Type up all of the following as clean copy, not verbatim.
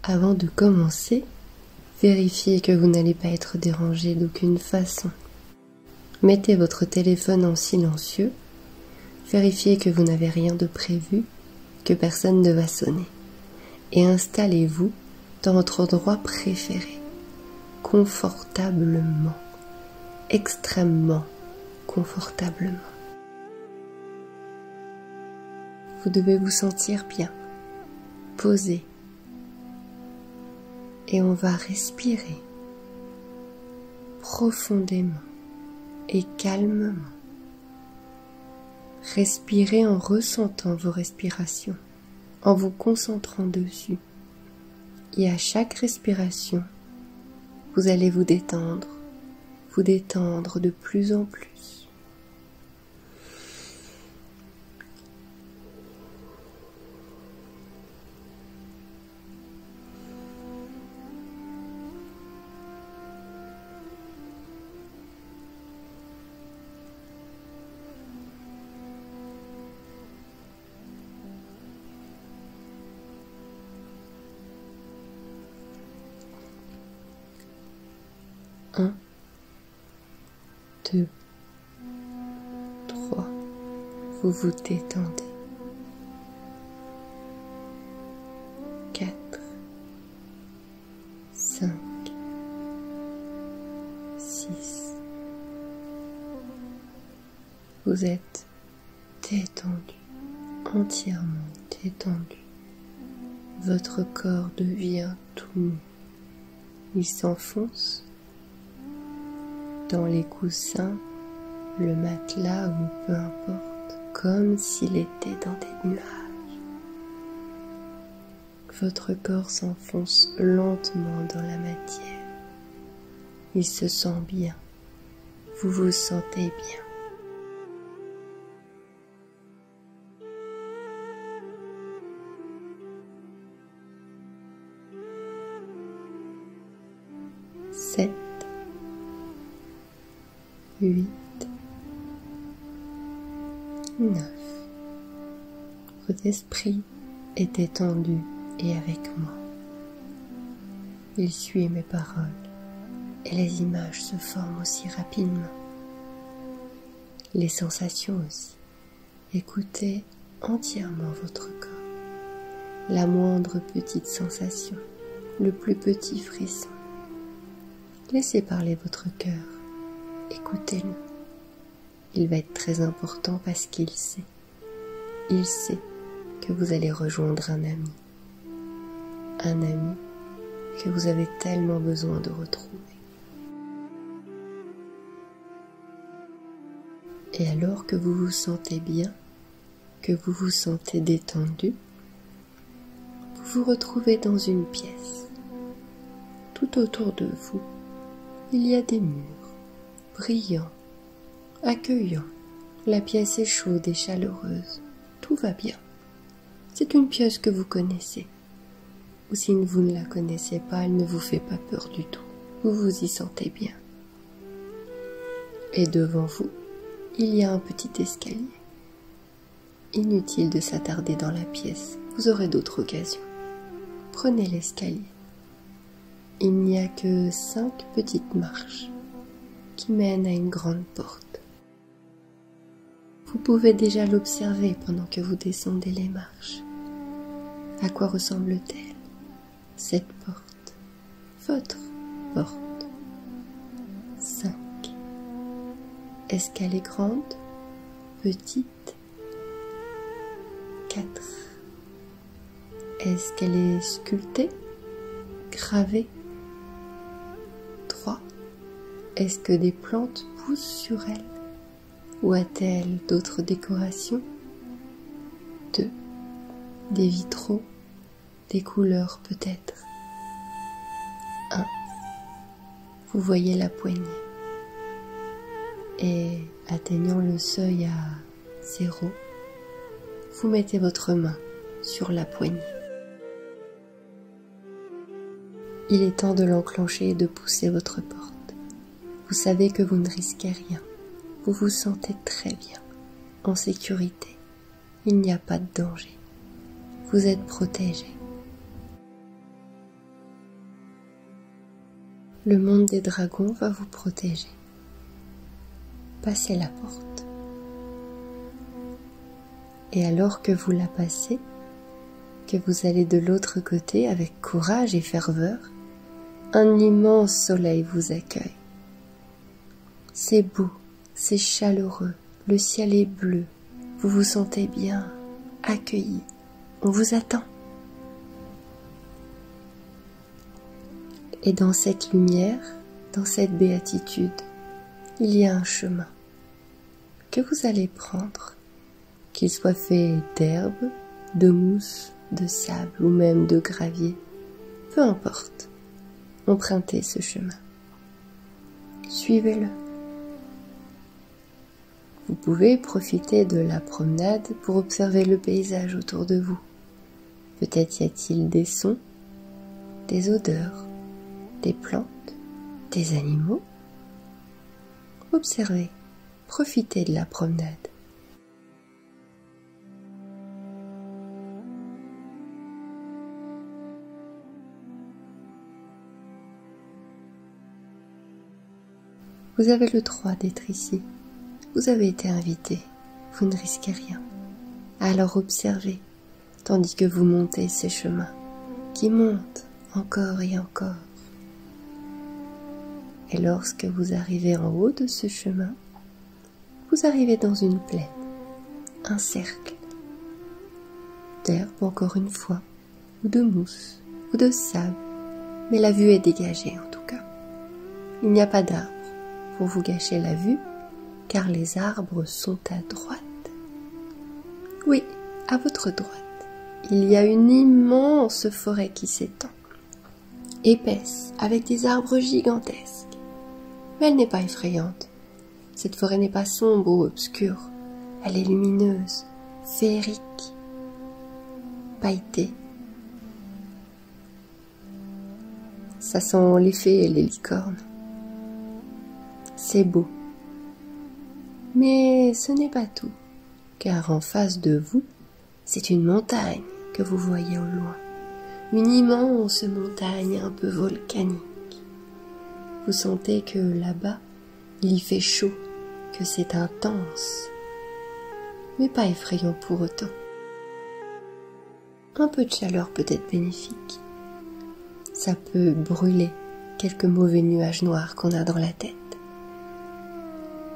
Avant de commencer, vérifiez que vous n'allez pas être dérangé d'aucune façon. Mettez votre téléphone en silencieux, vérifiez que vous n'avez rien de prévu, que personne ne va sonner, et installez-vous dans votre endroit préféré, confortablement, extrêmement confortablement. Vous devez vous sentir bien, posé, et on va respirer profondément et calmement. Respirez en ressentant vos respirations, en vous concentrant dessus. Et à chaque respiration, vous allez vous détendre de plus en plus. Un, 2, 3, vous vous détendez. 4, 5, 6, vous êtes détendu, entièrement détendu. Votre corps devient tout mou. Il s'enfonce dans les coussins, le matelas ou peu importe, comme s'il était dans des nuages. Votre corps s'enfonce lentement dans la matière. Il se sent bien. Vous vous sentez bien. Sept, 8, 9. Votre esprit est étendu et avec moi. Il suit mes paroles et les images se forment aussi rapidement. Les sensations aussi. Écoutez entièrement votre corps. La moindre petite sensation, le plus petit frisson. Laissez parler votre cœur. Écoutez-le. Il va être très important parce qu'il sait. Il sait que vous allez rejoindre un ami. Un ami que vous avez tellement besoin de retrouver. Et alors que vous vous sentez bien, que vous vous sentez détendu, vous vous retrouvez dans une pièce. Tout autour de vous, il y a des murs. Brillant, accueillant, la pièce est chaude et chaleureuse, tout va bien. C'est une pièce que vous connaissez, ou si vous ne la connaissez pas, elle ne vous fait pas peur du tout, vous vous y sentez bien. Et devant vous, il y a un petit escalier. Inutile de s'attarder dans la pièce, vous aurez d'autres occasions. Prenez l'escalier. Il n'y a que 5 petites marches qui mène à une grande porte. Vous pouvez déjà l'observer pendant que vous descendez les marches. À quoi ressemble-t-elle, cette porte, votre porte? 5. Est-ce qu'elle est grande, petite? 4. Est-ce qu'elle est sculptée, gravée? 3. Est-ce que des plantes poussent sur elle? Ou a-t-elle d'autres décorations? 2. Des vitraux, des couleurs peut-être. 1. Vous voyez la poignée. Et atteignant le seuil à 0, vous mettez votre main sur la poignée. Il est temps de l'enclencher et de pousser votre porte. Vous savez que vous ne risquez rien. Vous vous sentez très bien, en sécurité. Il n'y a pas de danger. Vous êtes protégé. Le monde des dragons va vous protéger. Passez la porte. Et alors que vous la passez, que vous allez de l'autre côté avec courage et ferveur, un immense soleil vous accueille. C'est beau, c'est chaleureux, le ciel est bleu, vous vous sentez bien, accueilli, on vous attend. Et dans cette lumière, dans cette béatitude, il y a un chemin que vous allez prendre, qu'il soit fait d'herbe, de mousse, de sable ou même de gravier, peu importe, empruntez ce chemin. Suivez-le. Vous pouvez profiter de la promenade pour observer le paysage autour de vous. Peut-être y a-t-il des sons, des odeurs, des plantes, des animaux. Observez, profitez de la promenade. Vous avez le droit d'être ici. Vous avez été invité. Vous ne risquez rien. Alors observez, tandis que vous montez ces chemins, qui montent encore et encore. Et lorsque vous arrivez en haut de ce chemin, vous arrivez dans une plaine, un cercle d'herbe encore une fois, ou de mousse, ou de sable, mais la vue est dégagée en tout cas. Il n'y a pas d'arbres pour vous gâcher la vue, car les arbres sont à droite. Oui, à votre droite, il y a une immense forêt qui s'étend, épaisse, avec des arbres gigantesques. Mais elle n'est pas effrayante. Cette forêt n'est pas sombre ou obscure. Elle est lumineuse, féerique, pailletée. Ça sent les fées et les licornes. C'est beau. Mais ce n'est pas tout, car en face de vous, c'est une montagne que vous voyez au loin. Une immense montagne un peu volcanique. Vous sentez que là-bas, il y fait chaud, que c'est intense, mais pas effrayant pour autant. Un peu de chaleur peut être bénéfique. Ça peut brûler quelques mauvais nuages noirs qu'on a dans la tête.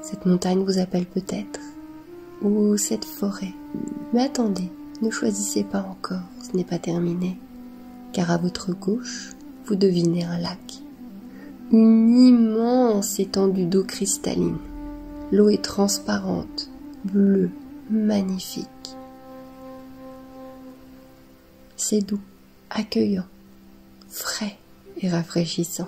Cette montagne vous appelle peut-être, ou cette forêt. Mais attendez, ne choisissez pas encore, ce n'est pas terminé, car à votre gauche, vous devinez un lac. Une immense étendue d'eau cristalline. L'eau est transparente, bleue, magnifique. C'est doux, accueillant, frais et rafraîchissant.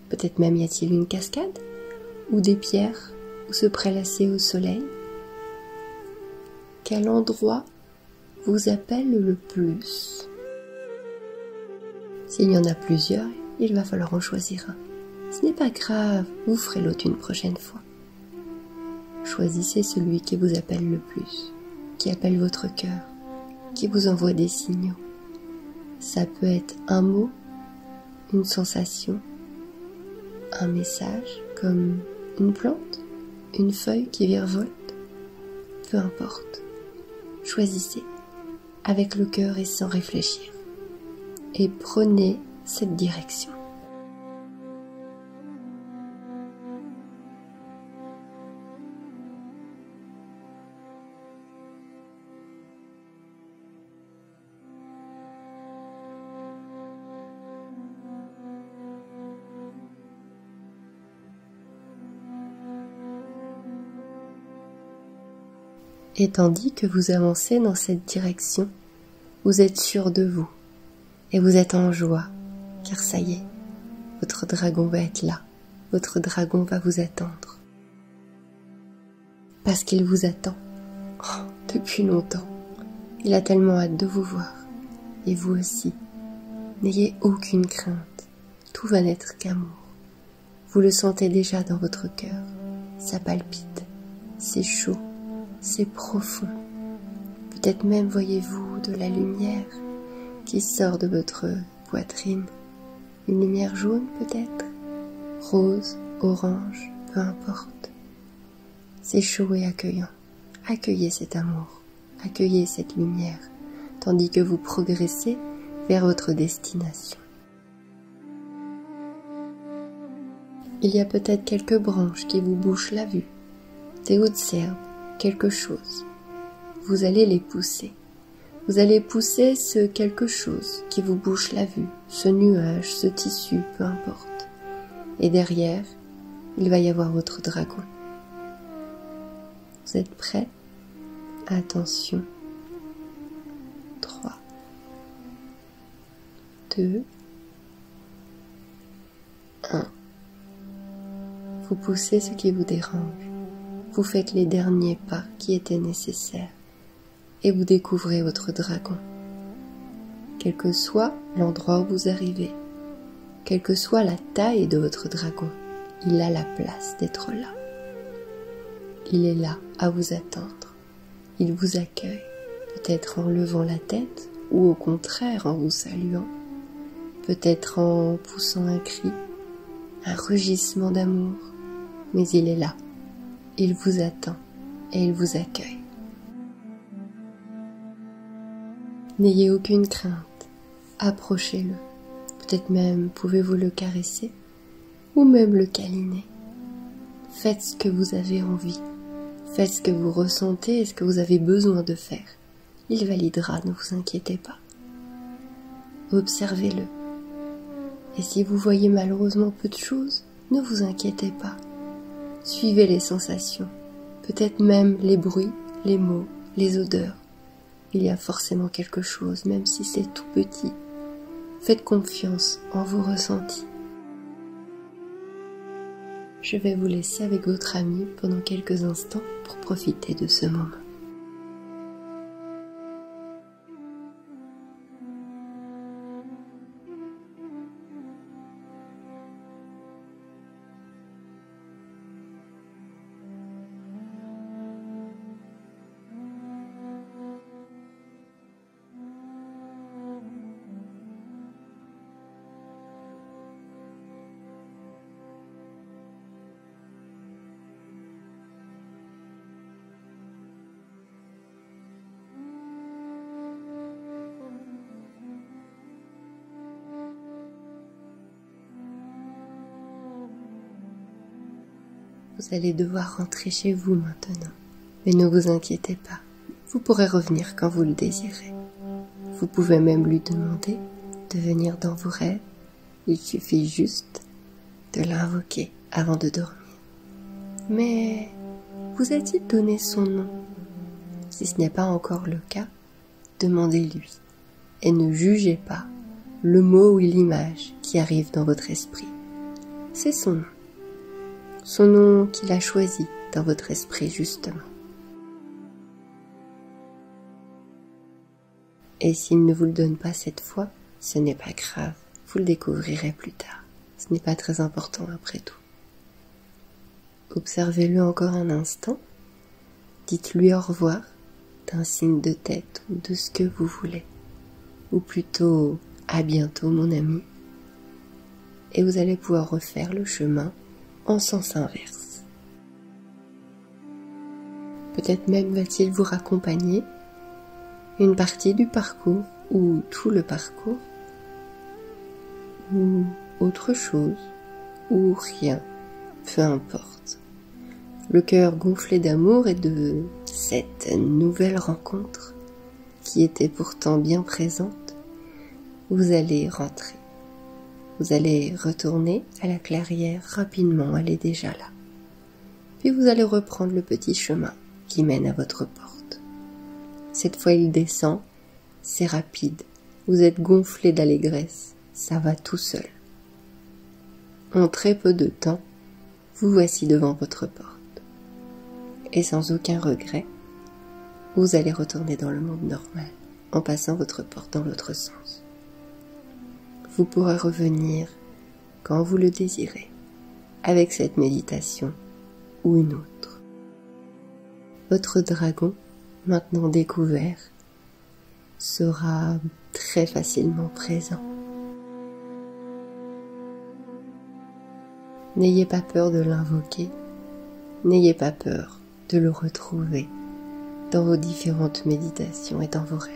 Peut-être même y a-t-il une cascade ou des pierres où se prélasser au soleil. Quel endroit vous appelle le plus? S'il y en a plusieurs, il va falloir en choisir un. Ce n'est pas grave, vous ferez l'autre une prochaine fois. Choisissez celui qui vous appelle le plus, qui appelle votre cœur, qui vous envoie des signaux. Ça peut être un mot, une sensation, un message comme une plante, une feuille qui virevolte. Peu importe, choisissez avec le cœur et sans réfléchir. Et prenez cette direction. Et tandis que vous avancez dans cette direction, vous êtes sûr de vous et vous êtes en joie, car ça y est, votre dragon va être là, votre dragon va vous attendre. Parce qu'il vous attend, depuis longtemps. Il a tellement hâte de vous voir, et vous aussi. N'ayez aucune crainte, tout va n'être qu'amour. Vous le sentez déjà dans votre cœur, ça palpite, c'est chaud. C'est profond. Peut-être même voyez-vous de la lumière qui sort de votre poitrine. Une lumière jaune peut-être, rose, orange, peu importe. C'est chaud et accueillant. Accueillez cet amour, accueillez cette lumière, tandis que vous progressez vers votre destination. Il y a peut-être quelques branches qui vous bouchent la vue, des hautes herbes, quelque chose. Vous allez les pousser. Vous allez pousser ce quelque chose qui vous bouche la vue, ce nuage, ce tissu, peu importe. Et derrière, il va y avoir votre dragon. Vous êtes prêts? Attention. 3, 2, 1. Vous poussez ce qui vous dérange. Vous faites les derniers pas qui étaient nécessaires. Et vous découvrez votre dragon. Quel que soit l'endroit où vous arrivez, quelle que soit la taille de votre dragon, il a la place d'être là. Il est là à vous attendre. Il vous accueille, peut-être en levant la tête ou au contraire en vous saluant, peut-être en poussant un cri, un rugissement d'amour, mais il est là. Il vous attend et il vous accueille. N'ayez aucune crainte, approchez-le, peut-être même pouvez-vous le caresser ou même le câliner. Faites ce que vous avez envie, faites ce que vous ressentez et ce que vous avez besoin de faire. Il validera, ne vous inquiétez pas. Observez-le. Et si vous voyez malheureusement peu de choses, ne vous inquiétez pas. Suivez les sensations, peut-être même les bruits, les mots, les odeurs. Il y a forcément quelque chose, même si c'est tout petit. Faites confiance en vos ressentis. Je vais vous laisser avec votre ami pendant quelques instants pour profiter de ce moment. Vous allez devoir rentrer chez vous maintenant. Mais ne vous inquiétez pas, vous pourrez revenir quand vous le désirez. Vous pouvez même lui demander de venir dans vos rêves. Il suffit juste de l'invoquer avant de dormir. Mais vous a-t-il donné son nom? Si ce n'est pas encore le cas, demandez-lui et ne jugez pas le mot ou l'image qui arrive dans votre esprit. C'est son nom qu'il a choisi dans votre esprit justement. Et s'il ne vous le donne pas cette fois, ce n'est pas grave, vous le découvrirez plus tard. Ce n'est pas très important après tout. Observez-le encore un instant, dites-lui au revoir d'un signe de tête ou de ce que vous voulez, ou plutôt à bientôt mon ami, et vous allez pouvoir refaire le chemin en sens inverse. Peut-être même va-t-il vous raccompagner une partie du parcours ou tout le parcours ou autre chose ou rien, peu importe. Le cœur gonflé d'amour et de cette nouvelle rencontre qui était pourtant bien présente, vous allez rentrer. Vous allez retourner à la clairière rapidement, elle est déjà là. Puis vous allez reprendre le petit chemin qui mène à votre porte. Cette fois il descend, c'est rapide, vous êtes gonflé d'allégresse, ça va tout seul. En très peu de temps, vous voici devant votre porte. Et sans aucun regret, vous allez retourner dans le monde normal en passant votre porte dans l'autre sens. Vous pourrez revenir quand vous le désirez, avec cette méditation ou une autre. Votre dragon, maintenant découvert, sera très facilement présent. N'ayez pas peur de l'invoquer, n'ayez pas peur de le retrouver dans vos différentes méditations et dans vos rêves.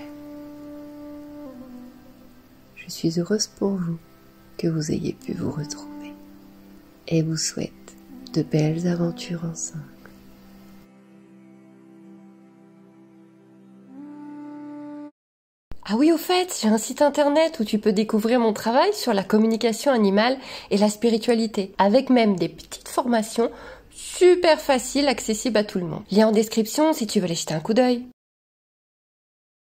Je suis heureuse pour vous que vous ayez pu vous retrouver et vous souhaite de belles aventures ensemble. Ah oui, au fait, j'ai un site internet où tu peux découvrir mon travail sur la communication animale et la spiritualité, avec même des petites formations super faciles, accessibles à tout le monde. Lien en description si tu veux aller jeter un coup d'œil.